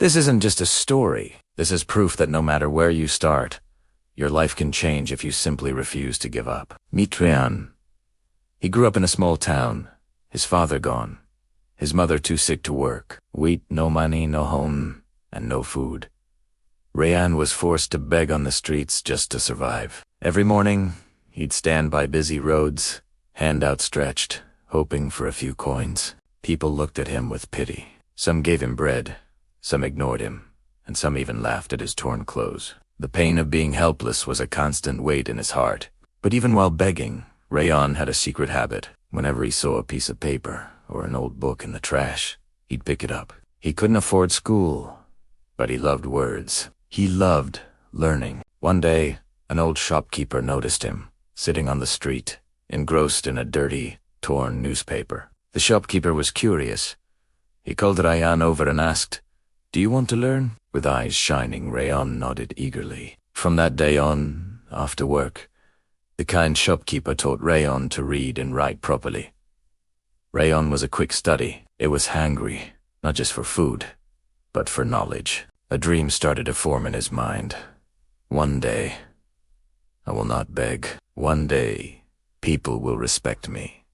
This isn't just a story. This is proof that no matter where you start, your life can change if you simply refuse to give up. Meet Rayan. He grew up in a small town, his father gone, his mother too sick to work, wheat, no money, no home, and no food. Rayan was forced to beg on the streets just to survive. Every morning, he'd stand by busy roads, hand outstretched, hoping for a few coins. People looked at him with pity. Some gave him bread, some ignored him, and some even laughed at his torn clothes. The pain of being helpless was a constant weight in his heart. But even while begging, Rayan had a secret habit. Whenever he saw a piece of paper or an old book in the trash, he'd pick it up. He couldn't afford school, but he loved words. He loved learning. One day, an old shopkeeper noticed him, sitting on the street, engrossed in a dirty, torn newspaper. The shopkeeper was curious. He called Rayan over and asked, "Do you want to learn?" With eyes shining, Rayan nodded eagerly. From that day on, after work, the kind shopkeeper taught Rayan to read and write properly. Rayan was a quick study. It was hungry, not just for food, but for knowledge. A dream started to form in his mind. One day, I will not beg. One day, people will respect me.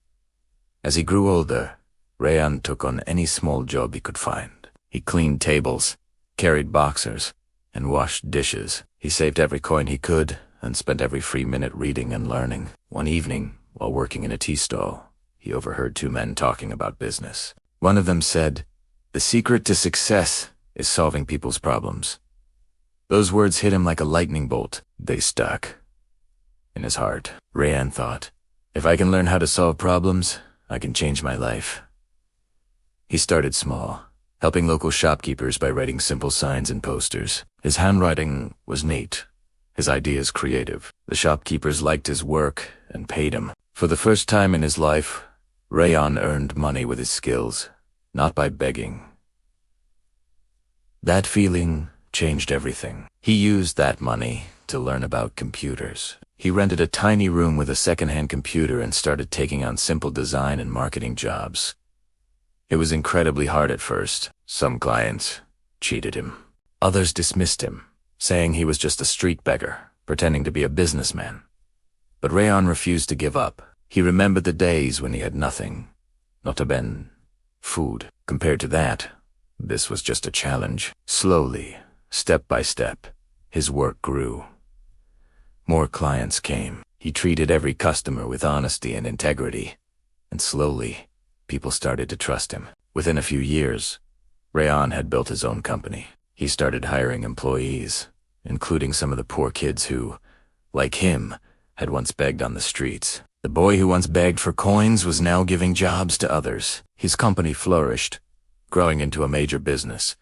As he grew older, Rayan took on any small job he could find. He cleaned tables, carried boxers, and washed dishes. He saved every coin he could and spent every free minute reading and learning. One evening, while working in a tea stall, he overheard two men talking about business. One of them said, "The secret to success is solving people's problems." Those words hit him like a lightning bolt. They stuck in his heart. Rayan thought, if I can learn how to solve problems, I can change my life. He started small, helping local shopkeepers by writing simple signs and posters. His handwriting was neat, his ideas creative. The shopkeepers liked his work and paid him. For the first time in his life, Rayan earned money with his skills, not by begging. That feeling changed everything. He used that money to learn about computers. He rented a tiny room with a second-hand computer and started taking on simple design and marketing jobs. It was incredibly hard at first. Some clients cheated him. Others dismissed him, saying he was just a street beggar, pretending to be a businessman. But Rayan refused to give up. He remembered the days when he had nothing, not even food. Compared to that, this was just a challenge. Slowly, step by step, his work grew. More clients came. He treated every customer with honesty and integrity. And slowly, people started to trust him. Within a few years, Rayan had built his own company. He started hiring employees, including some of the poor kids who, like him, had once begged on the streets. The boy who once begged for coins was now giving jobs to others. His company flourished, growing into a major business,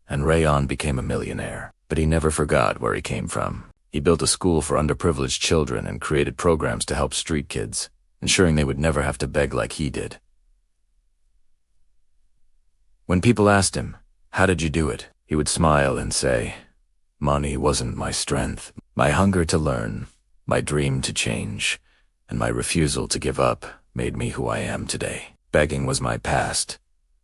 and Rayan became a millionaire. But he never forgot where he came from. He built a school for underprivileged children and created programs to help street kids, ensuring they would never have to beg like he did. When people asked him, "How did you do it?" he would smile and say, "Money wasn't my strength. My hunger to learn, my dream to change, and my refusal to give up made me who I am today. Begging was my past,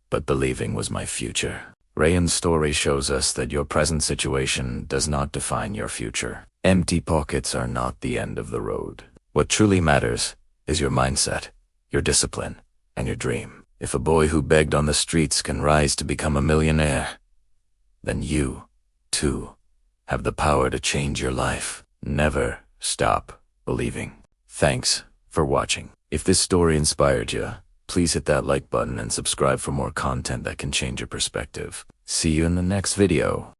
but believing was my future." Rayan's story shows us that your present situation does not define your future. Empty pockets are not the end of the road. What truly matters is your mindset, your discipline, and your dream. If a boy who begged on the streets can rise to become a millionaire, then you, too, have the power to change your life. Never stop believing. Thanks for watching. If this story inspired you, please hit that like button and subscribe for more content that can change your perspective. See you in the next video.